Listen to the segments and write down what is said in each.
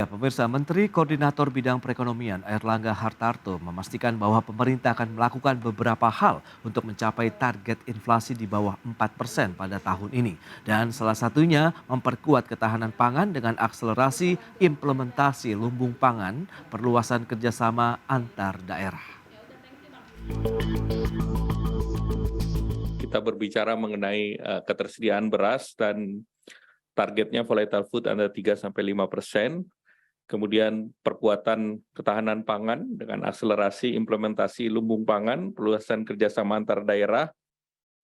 Pemirsa, Menteri Koordinator Bidang Perekonomian Airlangga Hartarto memastikan bahwa pemerintah akan melakukan beberapa hal untuk mencapai target inflasi di bawah 4% pada tahun ini. Dan salah satunya memperkuat ketahanan pangan dengan akselerasi implementasi lumbung pangan, perluasan kerjasama antar daerah. Kita berbicara mengenai ketersediaan beras dan targetnya volatile food ada 3-5%. Kemudian perkuatan ketahanan pangan dengan akselerasi implementasi lumbung pangan, perluasan kerjasama antar daerah,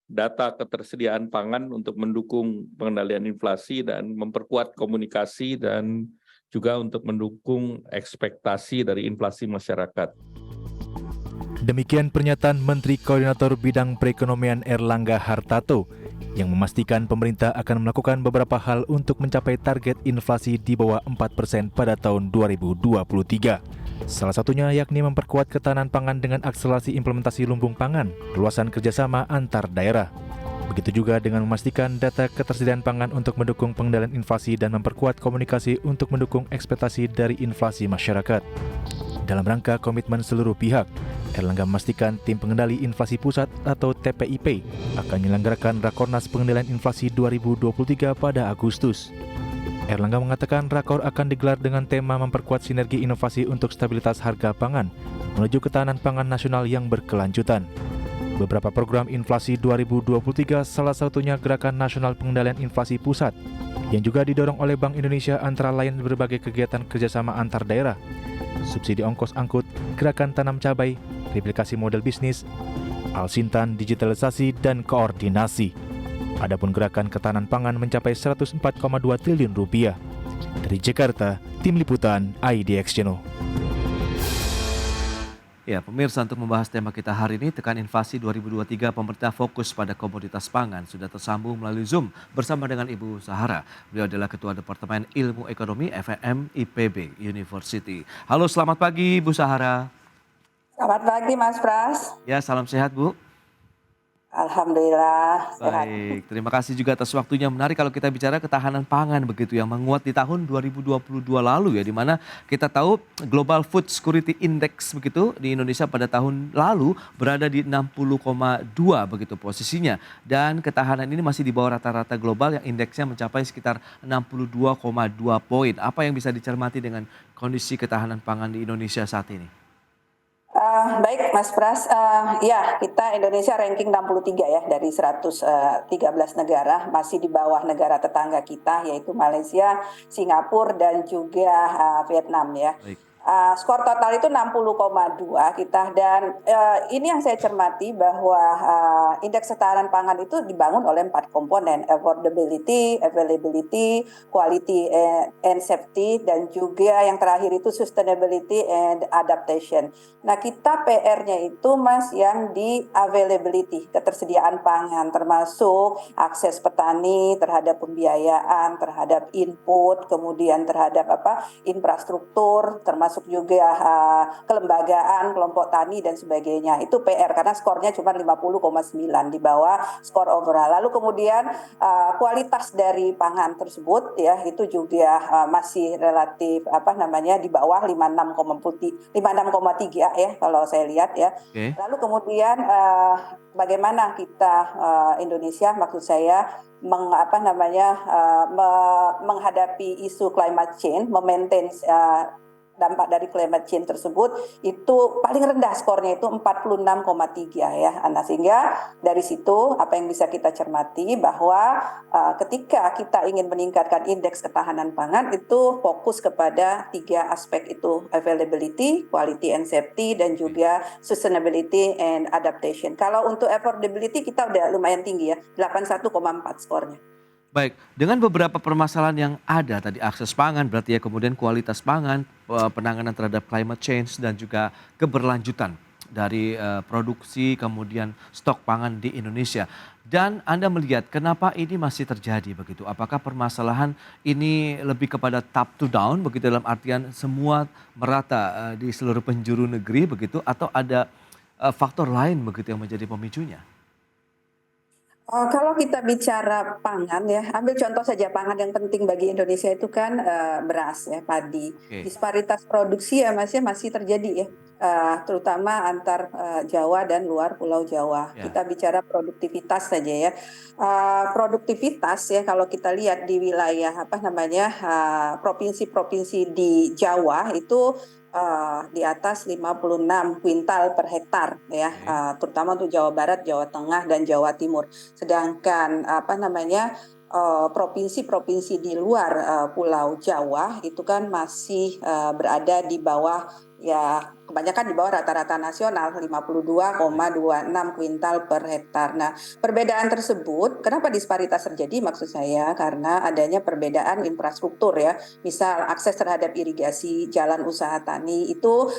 data ketersediaan pangan untuk mendukung pengendalian inflasi dan memperkuat komunikasi dan juga untuk mendukung ekspektasi dari inflasi masyarakat. Demikian pernyataan Menteri Koordinator Bidang Perekonomian Airlangga Hartarto yang memastikan pemerintah akan melakukan beberapa hal untuk mencapai target inflasi di bawah 4% pada tahun 2023. Salah satunya yakni memperkuat ketahanan pangan dengan akselerasi implementasi lumbung pangan, perluasan kerjasama antar daerah. Begitu juga dengan memastikan data ketersediaan pangan untuk mendukung pengendalian inflasi dan memperkuat komunikasi untuk mendukung ekspektasi dari inflasi masyarakat. Dalam rangka komitmen seluruh pihak, Airlangga memastikan tim pengendali inflasi pusat atau TPIP akan menyelenggarakan Rakornas Pengendalian Inflasi 2023 pada Agustus. Airlangga mengatakan rakor akan digelar dengan tema memperkuat sinergi inovasi untuk stabilitas harga pangan menuju ketahanan pangan nasional yang berkelanjutan. Beberapa program inflasi 2023 salah satunya Gerakan Nasional Pengendalian Inflasi Pusat yang juga didorong oleh Bank Indonesia antara lain berbagai kegiatan kerjasama antar daerah, subsidi ongkos angkut, gerakan tanam cabai, replikasi model bisnis, Alsintan, digitalisasi, dan koordinasi. Adapun gerakan ketahanan pangan mencapai 104,2 triliun rupiah. Dari Jakarta, Tim Liputan IDX Channel. Ya, pemirsa, untuk membahas tema kita hari ini, tekan inflasi 2023, pemerintah fokus pada komoditas pangan. Sudah tersambung melalui Zoom bersama dengan Ibu Sahara. Beliau adalah Ketua Departemen Ilmu Ekonomi FEM IPB University. Halo, selamat pagi Bu Sahara. Selamat pagi Mas Pras. Ya, salam sehat Bu. Alhamdulillah sehat. Baik, terima kasih juga atas waktunya. Menarik kalau kita bicara ketahanan pangan begitu yang menguat di tahun 2022 lalu ya, di mana kita tahu Global Food Security Index begitu di Indonesia pada tahun lalu berada di 60,2 begitu posisinya. Dan ketahanan ini masih di bawah rata-rata global yang indeksnya mencapai sekitar 62,2 poin. Apa yang bisa dicermati dengan kondisi ketahanan pangan di Indonesia saat ini? Baik Mas Pras, ya kita Indonesia ranking 63 ya dari 113 negara, masih di bawah negara tetangga kita yaitu Malaysia, Singapura dan juga Vietnam ya. Baik. Skor total itu 60,2 kita dan ini yang saya cermati bahwa indeks ketahanan pangan itu dibangun oleh 4 komponen, affordability, availability, quality and safety, dan juga yang terakhir itu sustainability and adaptation. Nah kita PR-nya itu Mas yang di availability, ketersediaan pangan termasuk akses petani terhadap pembiayaan, terhadap input, kemudian terhadap infrastruktur, termasuk juga kelembagaan, kelompok tani dan sebagainya. Itu PR karena skornya cuma 50,9 di bawah skor overall. Lalu kemudian kualitas dari pangan tersebut ya itu juga masih relatif di bawah 56,3 ya kalau saya lihat ya. Okay. Lalu kemudian bagaimana kita Indonesia maksud saya menghadapi isu climate change, memaintain dampak dari climate change tersebut itu paling rendah skornya itu 46,3 ya. Nah, sehingga dari situ apa yang bisa kita cermati bahwa ketika kita ingin meningkatkan indeks ketahanan pangan itu fokus kepada 3 aspek itu, availability, quality and safety, dan juga sustainability and adaptation. Kalau untuk affordability kita udah lumayan tinggi ya, 81,4 skornya. Baik, dengan beberapa permasalahan yang ada tadi, akses pangan berarti ya, kemudian kualitas pangan, penanganan terhadap climate change dan juga keberlanjutan dari produksi kemudian stok pangan di Indonesia. Dan Anda melihat kenapa ini masih terjadi begitu? Apakah permasalahan ini lebih kepada top to down begitu dalam artian semua merata di seluruh penjuru negeri begitu, atau ada faktor lain begitu yang menjadi pemicunya? Kalau kita bicara pangan ya, ambil contoh saja pangan yang penting bagi Indonesia itu kan beras ya, padi. Oke. Disparitas produksi ya masih terjadi ya, terutama antar Jawa dan luar Pulau Jawa. Ya. Kita bicara produktivitas saja ya. Produktivitas ya kalau kita lihat di wilayah apa namanya provinsi-provinsi di Jawa itu di atas 56 kuintal per hektar ya, Oke. terutama untuk Jawa Barat, Jawa Tengah dan Jawa Timur. Sedangkan apa namanya provinsi-provinsi di luar Pulau Jawa itu kan masih berada di bawah ya, kebanyakan di bawah rata-rata nasional 52,26 kuintal per hektar. Nah, perbedaan tersebut kenapa disparitas terjadi maksud saya karena adanya perbedaan infrastruktur ya. Misal akses terhadap irigasi, jalan usaha tani itu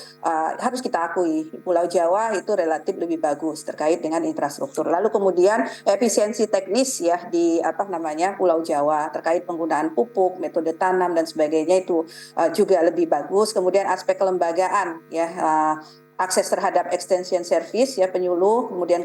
harus kita akui Pulau Jawa itu relatif lebih bagus terkait dengan infrastruktur. Lalu kemudian efisiensi teknis ya di apa namanya Pulau Jawa terkait penggunaan pupuk, metode tanam dan sebagainya itu juga lebih bagus. Kemudian aspek kelembagaan ya, akses terhadap extension service ya, penyuluh, kemudian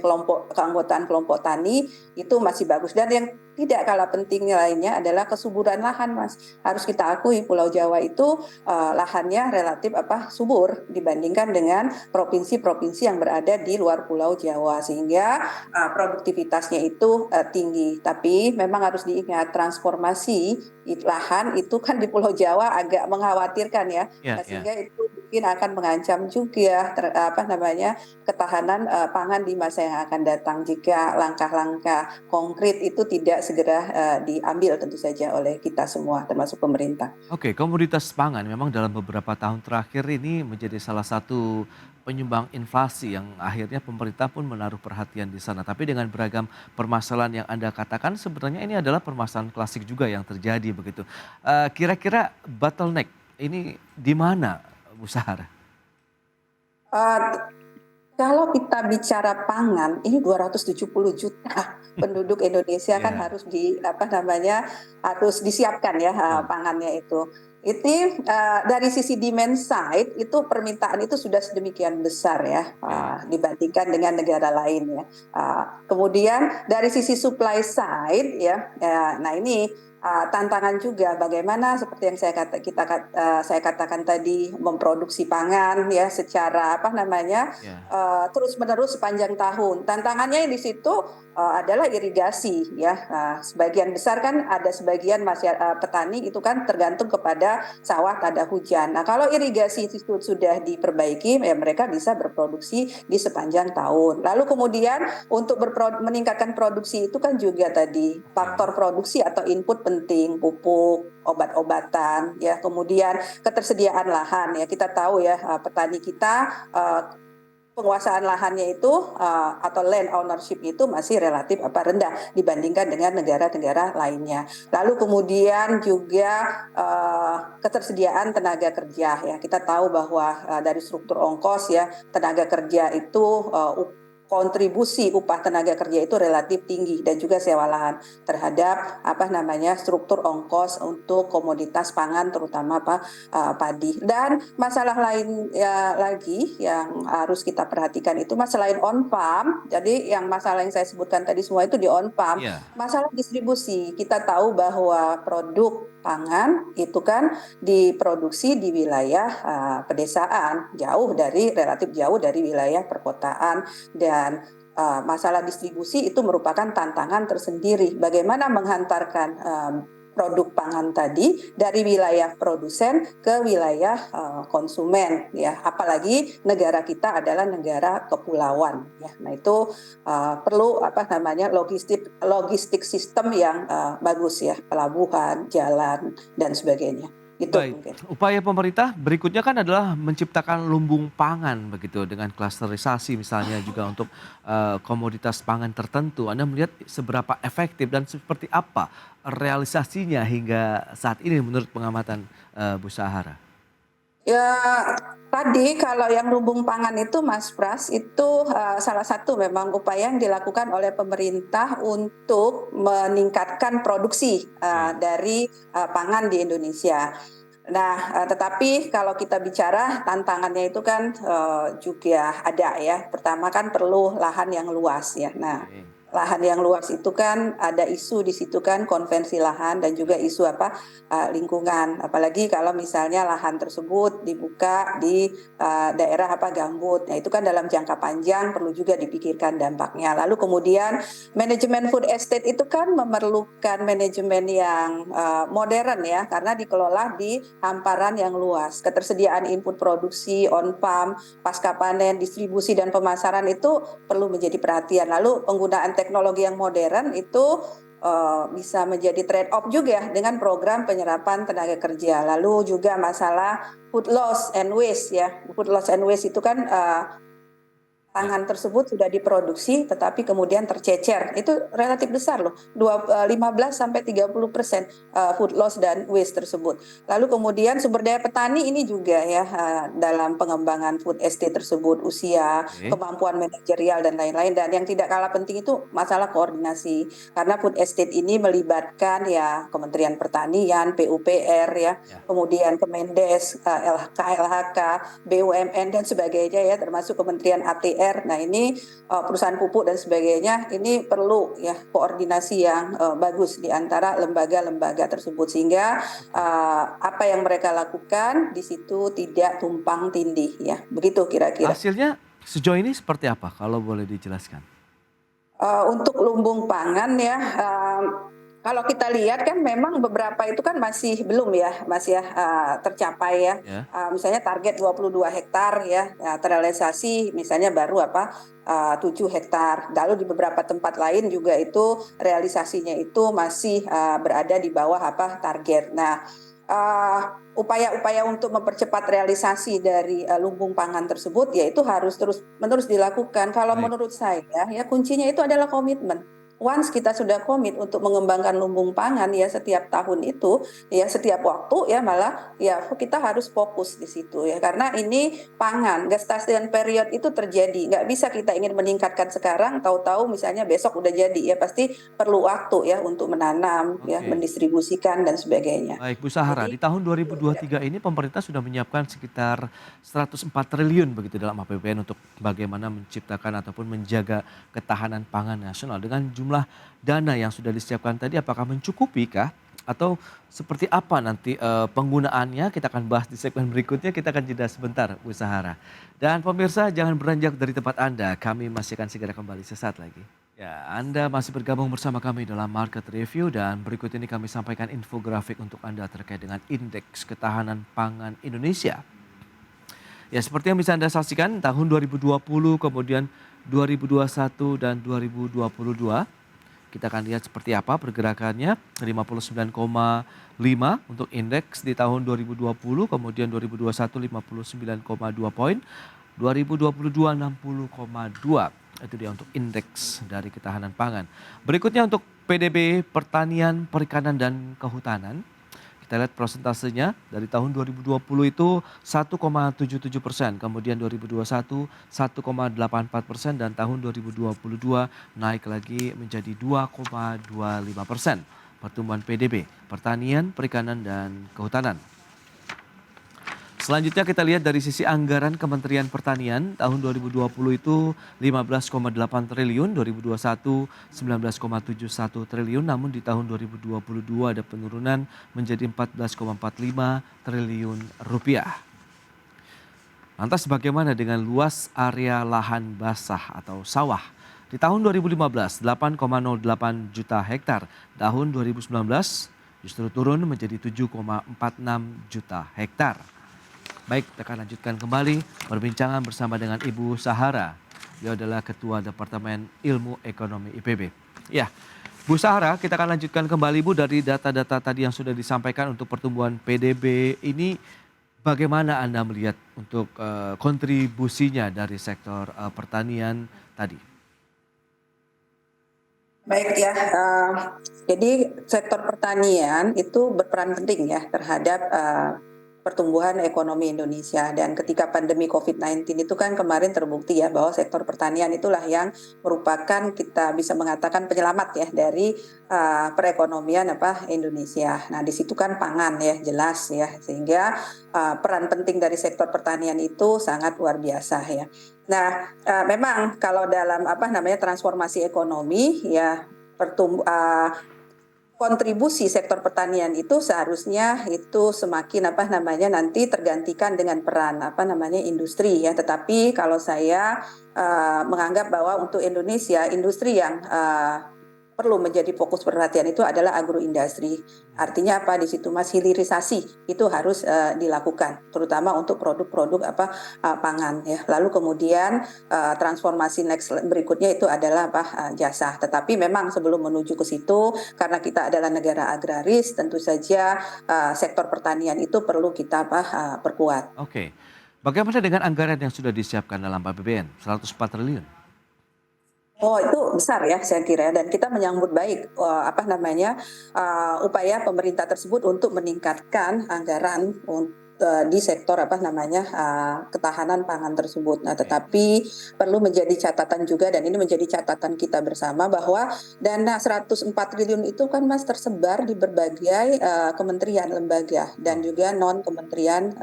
keanggotaan kelompok tani itu masih bagus. Dan yang tidak kalah pentingnya lainnya adalah kesuburan lahan, Mas. Harus kita akui Pulau Jawa itu lahannya relatif subur dibandingkan dengan provinsi-provinsi yang berada di luar Pulau Jawa, sehingga produktivitasnya itu tinggi. Tapi memang harus diingat transformasi lahan itu kan di Pulau Jawa agak mengkhawatirkan ya, Ya, ya. sehingga itu mungkin akan mengancam juga ketahanan pangan di masa yang akan datang jika langkah-langkah konkret itu tidak segera diambil tentu saja oleh kita semua termasuk pemerintah. Oke, komoditas pangan memang dalam beberapa tahun terakhir ini menjadi salah satu penyumbang inflasi yang akhirnya pemerintah pun menaruh perhatian di sana. Tapi dengan beragam permasalahan yang Anda katakan sebenarnya ini adalah permasalahan klasik juga yang terjadi begitu. Kira-kira bottleneck ini di mana, Bu Sahara? Uh, Kalau kita bicara pangan, ini 270 juta penduduk Indonesia kan Ya, harus disiapkan ya betul. pangannya itu. Itu dari sisi demand side itu permintaan itu sudah sedemikian besar ya Oke. dibandingkan dengan negara lain ya. Kemudian dari sisi supply side ya, nah ini tantangan juga bagaimana seperti yang saya katakan tadi memproduksi pangan ya secara Ya. terus-menerus sepanjang tahun. Tantangannya di situ adalah irigasi ya. Sebagian besar kan ada sebagian petani itu kan tergantung kepada sawah tanda hujan. Nah, kalau irigasi itu sudah diperbaiki ya mereka bisa berproduksi di sepanjang tahun. Lalu kemudian untuk meningkatkan produksi itu kan juga tadi Ya. faktor produksi atau input penting, pupuk, obat-obatan ya, kemudian ketersediaan lahan ya. Kita tahu ya petani kita penguasaan lahannya itu atau land ownership itu masih relatif rendah dibandingkan dengan negara-negara lainnya. Lalu kemudian juga ketersediaan tenaga kerja ya. Kita tahu bahwa dari struktur ongkos ya tenaga kerja itu kontribusi upah tenaga kerja itu relatif tinggi dan juga sewa lahan terhadap struktur ongkos untuk komoditas pangan terutama padi. Dan masalah lain ya, lagi yang harus kita perhatikan itu masalah on farm. Jadi yang masalah yang saya sebutkan tadi semua itu di on farm. Iya. Masalah distribusi. Kita tahu bahwa produk pangan itu kan diproduksi di wilayah pedesaan, relatif jauh dari wilayah perkotaan, dan masalah distribusi itu merupakan tantangan tersendiri. Bagaimana menghantarkan produk pangan tadi dari wilayah produsen ke wilayah konsumen ya, apalagi negara kita adalah negara kepulauan ya. Nah itu perlu logistik sistem yang bagus ya, pelabuhan, jalan dan sebagainya. Itu Baik, mungkin. upaya pemerintah berikutnya kan adalah menciptakan lumbung pangan begitu dengan klasterisasi misalnya juga untuk komoditas pangan tertentu. Anda melihat seberapa efektif dan seperti apa realisasinya hingga saat ini menurut pengamatan Bu Sahara? Ya, tadi kalau yang lumbung pangan itu Mas Pras itu salah satu memang upaya yang dilakukan oleh pemerintah untuk meningkatkan produksi Ya. dari pangan di Indonesia. Nah, tetapi kalau kita bicara tantangannya itu kan juga ada ya. Pertama kan perlu lahan yang luas ya. Nah, Oke. lahan yang luas itu kan ada isu di situ kan, konvensi lahan dan juga isu lingkungan. Apalagi kalau misalnya lahan tersebut dibuka di daerah gambut. Nah, itu kan dalam jangka panjang perlu juga dipikirkan dampaknya. Lalu kemudian manajemen food estate itu kan memerlukan manajemen yang modern ya, karena dikelola di hamparan yang luas. Ketersediaan input produksi, on farm, pasca panen, distribusi dan pemasaran itu perlu menjadi perhatian. Lalu penggunaan teknologi yang modern itu bisa menjadi trade off juga dengan program penyerapan tenaga kerja. Lalu juga masalah food loss and waste ya. Food loss and waste itu kan Ya. pangan tersebut sudah diproduksi tetapi kemudian tercecer. Itu relatif besar loh, 15-30% food loss dan waste tersebut. Lalu kemudian sumber daya petani ini juga ya, dalam pengembangan food estate tersebut, usia, Oke. kemampuan manajerial dan lain-lain. Dan yang tidak kalah penting itu masalah koordinasi. Karena food estate ini melibatkan ya Kementerian Pertanian, PUPR ya, Ya. kemudian Kemendes, LHK, BUMN dan sebagainya ya, termasuk Kementerian ATR. Nah, ini perusahaan pupuk dan sebagainya, ini perlu ya koordinasi yang bagus di antara lembaga-lembaga tersebut sehingga apa yang mereka lakukan di situ tidak tumpang tindih ya. Begitu kira-kira. Hasilnya sejauh ini seperti apa kalau boleh dijelaskan? Untuk lumbung pangan ya, kalau kita lihat kan memang beberapa itu kan masih belum ya, masih tercapai ya. Ya. Misalnya target 22 hektar ya, terrealisasi misalnya baru 7 hektar. Lalu di beberapa tempat lain juga itu realisasinya itu masih berada di bawah target. Nah, upaya-upaya untuk mempercepat realisasi dari lumbung pangan tersebut ya itu harus terus-menerus dilakukan. Kalau Baik. menurut saya ya kuncinya itu adalah komitmen. Once kita sudah komit untuk mengembangkan lumbung pangan ya setiap tahun itu ya setiap waktu ya malah ya kita harus fokus di situ ya, karena ini pangan gestasian period itu terjadi, nggak bisa kita ingin meningkatkan sekarang tahu-tahu misalnya besok udah jadi ya, pasti perlu waktu ya untuk menanam ya, Oke. mendistribusikan dan sebagainya. Baik, Bu Sahara, di Jadi tahun 2023 ini pemerintah sudah menyiapkan sekitar 104 triliun begitu dalam APBN untuk bagaimana menciptakan ataupun menjaga ketahanan pangan nasional. Dengan jumlah dana yang sudah disiapkan tadi, apakah mencukupi kah? Atau seperti apa nanti penggunaannya? Kita akan bahas di segmen berikutnya, kita akan jeda sebentar, Bu Sahara. Dan pemirsa jangan beranjak dari tempat Anda, kami masih akan segera kembali sesaat lagi. Ya, Anda masih bergabung bersama kami dalam Market Review dan berikut ini kami sampaikan infografik untuk Anda terkait dengan Indeks Ketahanan Pangan Indonesia. Ya, seperti yang bisa Anda saksikan tahun 2020, kemudian 2021 dan 2022. Kita akan lihat seperti apa pergerakannya, 59,5 untuk indeks di tahun 2020, kemudian 2021 59,2 poin, 2022 60,2. Itu dia untuk indeks dari ketahanan pangan. Berikutnya untuk PDB Pertanian, Perikanan dan Kehutanan. Kita lihat prosentasenya dari tahun 2020 itu 1,77%, kemudian 2021 1,84% dan tahun 2022 naik lagi menjadi 2,25% pertumbuhan PDB, Pertanian, Perikanan dan Kehutanan. Selanjutnya kita lihat dari sisi anggaran Kementerian Pertanian tahun 2020 itu 15,8 triliun, 2021 19,71 triliun, namun di tahun 2022 ada penurunan menjadi 14,45 triliun rupiah. Lantas bagaimana dengan luas area lahan basah atau sawah? Di tahun 2015 8,08 juta hektar, tahun 2019 justru turun menjadi 7,46 juta hektar. Baik, kita akan lanjutkan kembali perbincangan bersama dengan Ibu Sahara. Dia adalah Ketua Departemen Ilmu Ekonomi IPB. Ya, Bu Sahara, kita akan lanjutkan kembali Bu dari data-data tadi yang sudah disampaikan untuk pertumbuhan PDB ini. Bagaimana Anda melihat untuk kontribusinya dari sektor pertanian tadi? baik ya, jadi sektor pertanian itu berperan penting ya terhadap pertumbuhan ekonomi Indonesia. Dan ketika pandemi COVID-19 itu kan kemarin terbukti ya bahwa sektor pertanian itulah yang merupakan kita bisa mengatakan penyelamat ya dari perekonomian Indonesia. Nah, di situ kan pangan ya jelas ya, sehingga peran penting dari sektor pertanian itu sangat luar biasa ya. Nah, memang kalau dalam transformasi ekonomi ya kontribusi sektor pertanian itu seharusnya itu semakin nanti tergantikan dengan peran industri ya. Tetapi kalau saya menganggap bahwa untuk Indonesia industri yang perlu menjadi fokus perhatian itu adalah agroindustri. Artinya di situ Mas, hilirisasi itu harus dilakukan, terutama untuk produk-produk pangan ya. Lalu kemudian transformasi next berikutnya itu adalah jasa. Tetapi memang sebelum menuju ke situ, karena kita adalah negara agraris, tentu saja sektor pertanian itu perlu kita perkuat. Oke. Bagaimana dengan anggaran yang sudah disiapkan dalam APBN 104 triliun? Oh, itu besar ya saya kira, dan kita menyambut baik upaya pemerintah tersebut untuk meningkatkan anggaran di sektor ketahanan pangan tersebut. Nah, tetapi perlu menjadi catatan juga, dan ini menjadi catatan kita bersama, bahwa dana 104 triliun itu kan Mas tersebar di berbagai kementerian lembaga dan juga non kementerian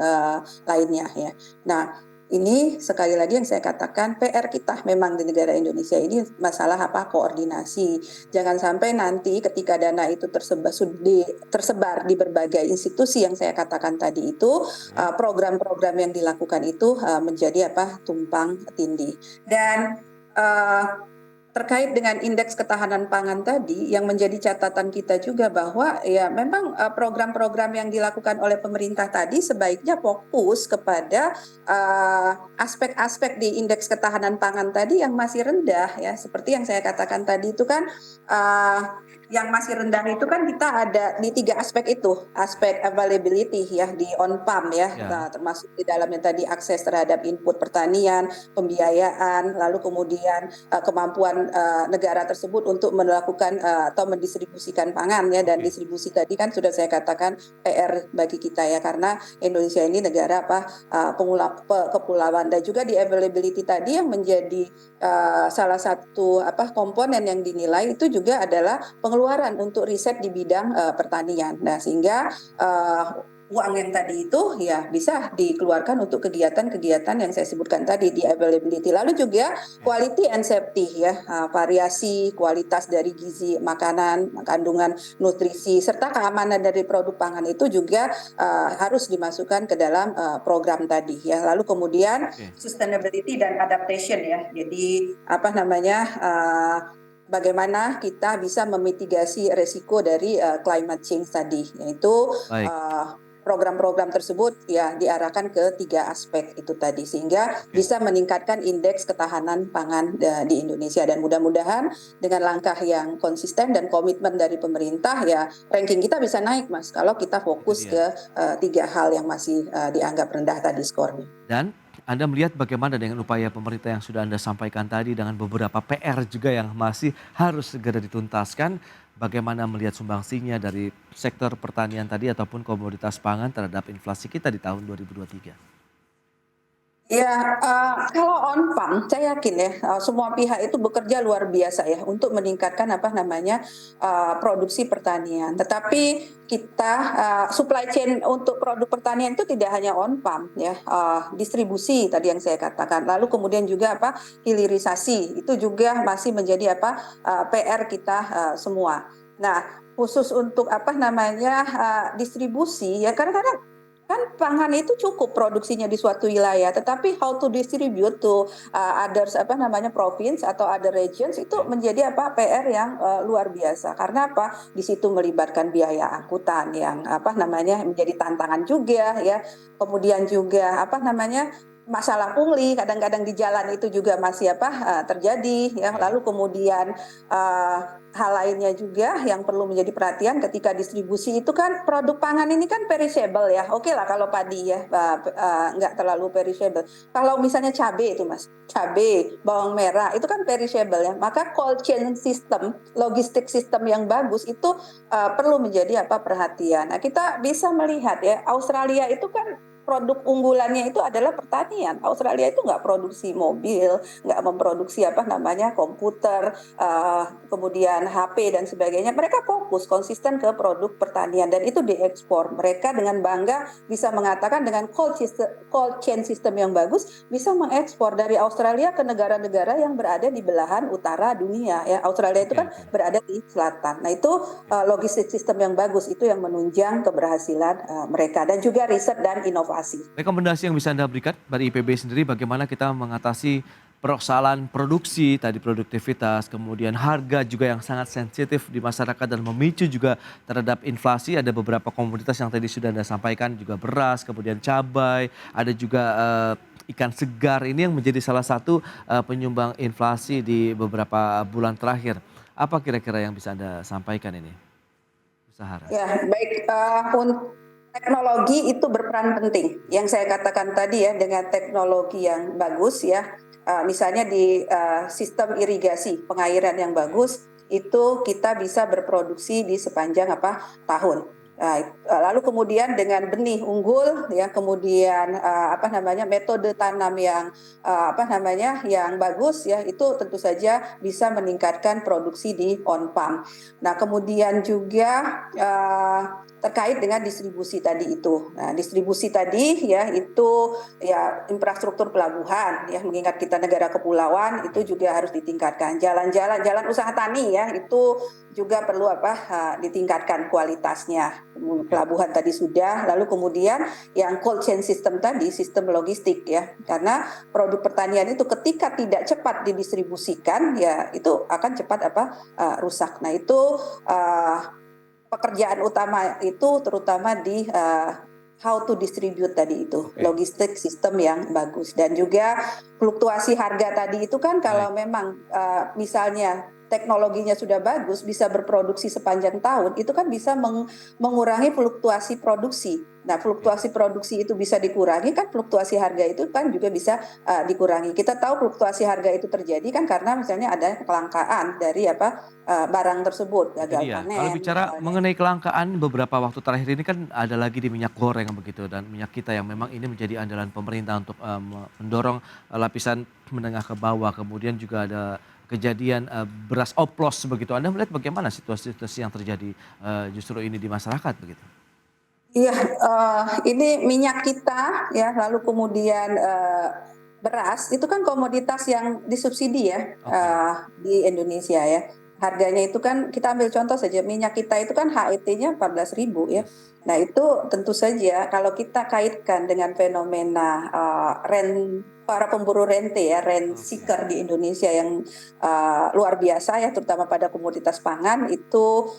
lainnya ya. Nah, ini sekali lagi yang saya katakan PR kita memang di negara Indonesia ini masalah koordinasi. Jangan sampai nanti ketika dana itu tersebar di berbagai institusi yang saya katakan tadi itu, program-program yang dilakukan itu menjadi tumpang tindih. Dan terkait dengan indeks ketahanan pangan tadi, yang menjadi catatan kita juga bahwa ya memang program-program yang dilakukan oleh pemerintah tadi sebaiknya fokus kepada aspek-aspek di indeks ketahanan pangan tadi yang masih rendah ya. Seperti yang saya katakan tadi itu kan yang masih rendah itu kan kita ada di 3 aspek itu, aspek availability ya di on farm ya. Nah, termasuk di dalamnya tadi akses terhadap input pertanian, pembiayaan, lalu kemudian kemampuan negara tersebut untuk melakukan atau mendistribusikan pangan ya. Dan distribusi tadi kan sudah saya katakan PR bagi kita ya, karena Indonesia ini negara kepulauan, dan juga di availability tadi yang menjadi salah satu komponen yang dinilai itu juga adalah pengeluaran untuk riset di bidang pertanian. Nah, sehingga uang yang tadi itu ya bisa dikeluarkan untuk kegiatan-kegiatan yang saya sebutkan tadi di availability. Lalu juga quality and safety ya, variasi kualitas dari gizi makanan, kandungan nutrisi, serta keamanan dari produk pangan itu juga harus dimasukkan ke dalam program tadi ya. Lalu kemudian sustainability dan adaptation ya. Jadi bagaimana kita bisa memitigasi resiko dari climate change tadi, yaitu program-program tersebut ya diarahkan ke 3 aspek itu tadi, sehingga bisa meningkatkan indeks ketahanan pangan di Indonesia. Dan mudah-mudahan dengan langkah yang konsisten dan komitmen dari pemerintah ya, ranking kita bisa naik Mas, kalau kita fokus ke 3 hal yang masih dianggap rendah tadi skornya. Dan Anda melihat bagaimana dengan upaya pemerintah yang sudah Anda sampaikan tadi, dengan beberapa PR juga yang masih harus segera dituntaskan? Bagaimana melihat sumbangsinya dari sektor pertanian tadi ataupun komoditas pangan terhadap inflasi kita di tahun 2023? Ya, kalau on farm, saya yakin ya semua pihak itu bekerja luar biasa ya untuk meningkatkan produksi pertanian. Tetapi kita supply chain untuk produk pertanian itu tidak hanya on farm ya, distribusi tadi yang saya katakan. Lalu kemudian juga hilirisasi itu juga masih menjadi PR kita semua. Nah, khusus untuk distribusi ya, kadang-kadang kan pangan itu cukup produksinya di suatu wilayah, tetapi how to distribute to others province atau other regions itu menjadi PR yang luar biasa. Karena di situ melibatkan biaya angkutan yang menjadi tantangan juga ya. Kemudian juga masalah pungli, kadang-kadang di jalan itu juga masih terjadi ya. Lalu kemudian hal lainnya juga yang perlu menjadi perhatian ketika distribusi itu kan produk pangan ini kan perishable ya. Oke lah kalau padi ya nggak terlalu perishable. Kalau misalnya cabai itu Mas, cabai, bawang merah itu kan perishable ya. Maka cold chain system, logistik sistem yang bagus itu perlu menjadi perhatian. Nah, kita bisa melihat ya Australia itu kan produk unggulannya itu adalah pertanian. Australia itu nggak produksi mobil, nggak memproduksi komputer, kemudian HP dan sebagainya. Mereka fokus konsisten ke produk pertanian dan itu diekspor. Mereka dengan bangga bisa mengatakan dengan cold chain system yang bagus bisa mengekspor dari Australia ke negara-negara yang berada di belahan utara dunia. Ya, Australia itu kan berada di selatan. Nah itu logistik sistem yang bagus itu yang menunjang keberhasilan mereka dan juga riset dan inovasi. Rekomendasi yang bisa Anda berikan dari IPB sendiri bagaimana kita mengatasi persoalan produksi, tadi produktivitas, kemudian harga juga yang sangat sensitif di masyarakat dan memicu juga terhadap inflasi. Ada beberapa komoditas yang tadi sudah Anda sampaikan juga beras, kemudian cabai, ada juga ikan segar. Ini yang menjadi salah satu penyumbang inflasi di beberapa bulan terakhir. Apa kira-kira yang bisa Anda sampaikan ini? Sahara. Ya, baik. Untuk teknologi itu berperan penting. Yang saya katakan tadi ya, dengan teknologi yang bagus ya, misalnya di sistem irigasi pengairan yang bagus, itu kita bisa berproduksi di sepanjang tahun. Lalu kemudian dengan benih unggul ya, kemudian metode tanam yang yang bagus ya, itu tentu saja bisa meningkatkan produksi di on farm. Nah, kemudian juga terkait dengan distribusi tadi itu. Nah, distribusi tadi ya itu ya infrastruktur pelabuhan ya, mengingat kita negara kepulauan itu juga harus ditingkatkan. Jalan usaha tani ya itu juga perlu ditingkatkan kualitasnya. Pelabuhan tadi sudah, lalu kemudian yang cold chain system tadi, sistem logistik ya, karena produk pertanian itu ketika tidak cepat didistribusikan ya itu akan cepat rusak. Nah itu pekerjaan utama itu terutama di how to distribute tadi itu, logistik sistem yang bagus dan juga fluktuasi harga tadi itu kan kalau memang misalnya teknologinya sudah bagus, bisa berproduksi sepanjang tahun, itu kan bisa mengurangi fluktuasi produksi. Nah, fluktuasi produksi itu bisa dikurangi, kan fluktuasi harga itu kan juga bisa dikurangi. Kita tahu fluktuasi harga itu terjadi kan karena misalnya ada kelangkaan dari barang tersebut, gagal panen. Kalau bicara mengenai kelangkaan beberapa waktu terakhir ini kan ada lagi di minyak goreng begitu, dan minyak kita yang memang ini menjadi andalan pemerintah untuk mendorong lapisan menengah ke bawah, kemudian juga ada kejadian beras oplos begitu. Anda melihat bagaimana situasi yang terjadi justru ini di masyarakat begitu? Iya, ini minyak kita ya, lalu kemudian beras itu kan komoditas yang disubsidi ya di Indonesia ya. Harganya itu kan kita ambil contoh saja minyak kita itu kan HET-nya 14.000 ya. Nah itu tentu saja kalau kita kaitkan dengan fenomena para pemburu rente ya, rent seeker di Indonesia yang luar biasa ya, terutama pada komoditas pangan itu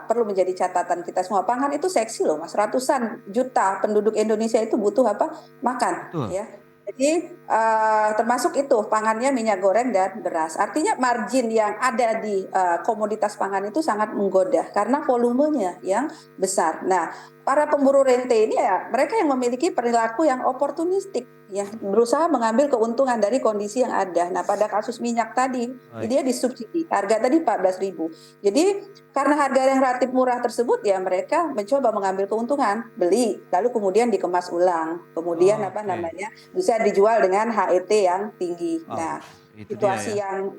perlu menjadi catatan kita semua. Pangan itu seksi loh Mas, ratusan juta penduduk Indonesia itu butuh makan. Betul. Ya. Jadi termasuk itu pangannya minyak goreng dan beras. Artinya margin yang ada di komoditas pangan itu sangat menggoda karena volumenya yang besar. Nah, para pemburu rente ini ya mereka yang memiliki perilaku yang oportunistik ya, berusaha mengambil keuntungan dari kondisi yang ada. Nah, pada kasus minyak tadi dia disubsidi. Harga tadi 14.000. Jadi karena harga yang relatif murah tersebut ya mereka mencoba mengambil keuntungan, beli lalu kemudian dikemas ulang. Kemudian bisa dijual dengan HET yang tinggi. Nah, situasi yang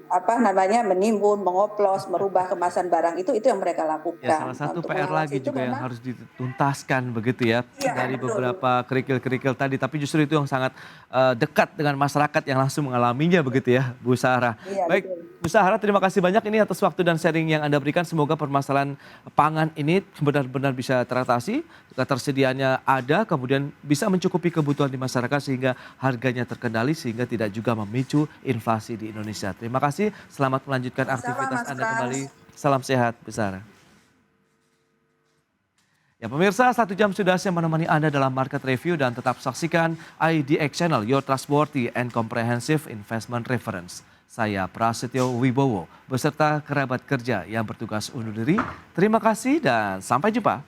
menimbun, mengoplos, merubah kemasan barang itu yang mereka lakukan. Ya, salah satu PR lagi juga yang harus dituntaskan begitu ya, dari beberapa kerikil-kerikil tadi, tapi justru itu yang sangat dekat dengan masyarakat yang langsung mengalaminya begitu ya, Bu Sahara. Baik, Bu Sahara, terima kasih banyak ini atas waktu dan sharing yang Anda berikan. Semoga permasalahan pangan ini benar-benar bisa teratasi, ketersediaannya ada, kemudian bisa mencukupi kebutuhan di masyarakat sehingga harganya terkendali sehingga tidak juga memicu inflasi di Indonesia. Terima kasih, selamat melanjutkan aktivitas Anda kembali. Salam sehat, Bu Sahara. Ya pemirsa, 1 jam sudah saya menemani Anda dalam Market Review dan tetap saksikan IDX Channel, your trustworthy and comprehensive investment reference. Saya Prasetyo Wibowo beserta kerabat kerja yang bertugas undur diri. Terima kasih dan sampai jumpa.